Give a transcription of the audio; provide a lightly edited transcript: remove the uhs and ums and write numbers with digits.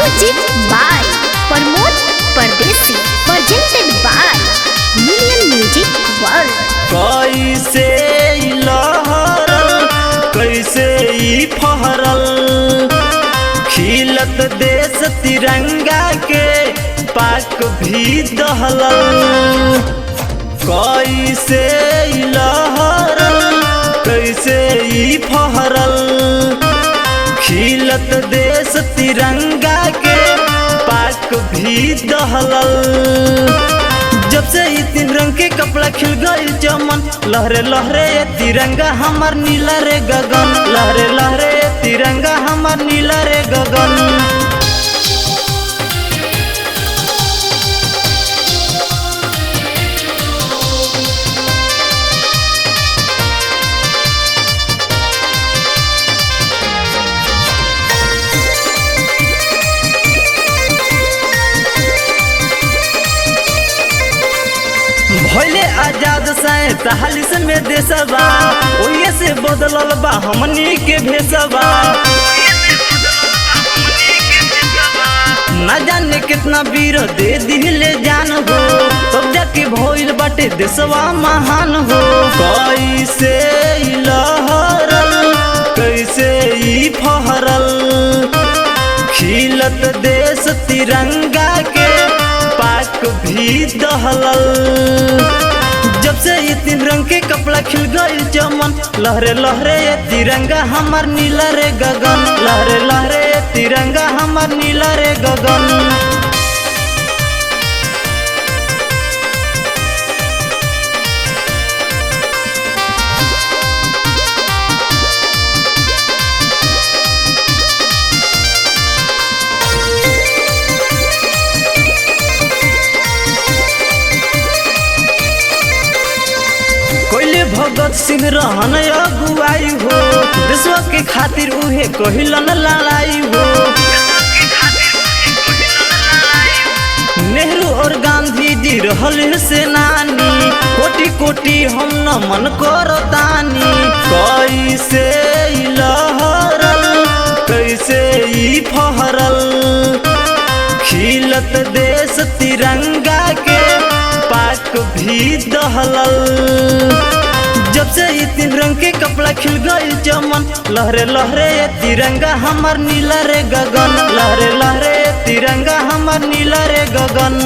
Music by Pramod Pardesi, presented by million music world. कैसे लहरल कैसे ई फहरल, खिलत देश तिरंगा के पाक भी दहलल। कैसे लहरल कैसे ई फहरल, खिलत देश तिरंगा के पाक भी दहलल। जब से ई तीन रंग के कपड़ा खिल गई चमन, लहरे लहरे ये तिरंगा हमार नीला रे गगन, लहरे लहरे ये तिरंगा हमार नीला रे गगन। भइले आजाद 47 में देशवा, ओये से बदलल बा हमनी के भेषवा। ना जाने कितना वीर दे दिले जान हो, तब जाके भइल बाटे देशवा महान हो। कैसे लहरल कैसे ई फहरल, खिलत देश तिरंगा के पाक भी दहलल। जब से ये तीन रंग के कपड़ा खिल गई चमन, लहरे लहरे ये तिरंगा हमार नीला रे गगन, लहरे लहरे ये तिरंगा हमार नीला रे गगन। भगत सिंह रहन अगुवाई हो, देशवा के खातिर उहे कहिलन लड़ाई हो। नेहरू और गांधी जी रहल सेनानी, कोटि कोटि हम नमन करतानी। कैसे लहरल कैसे ई फहरल, खिलत देश तिरंगा के पाक भी दहलल। जब से ये तीन रंग के कपड़ा खिल गई चमन, लहरे लहरे ये तिरंगा हमार नीला रे गगन, लहरे लहरे ये तिरंगा हमार नीला रे गगन।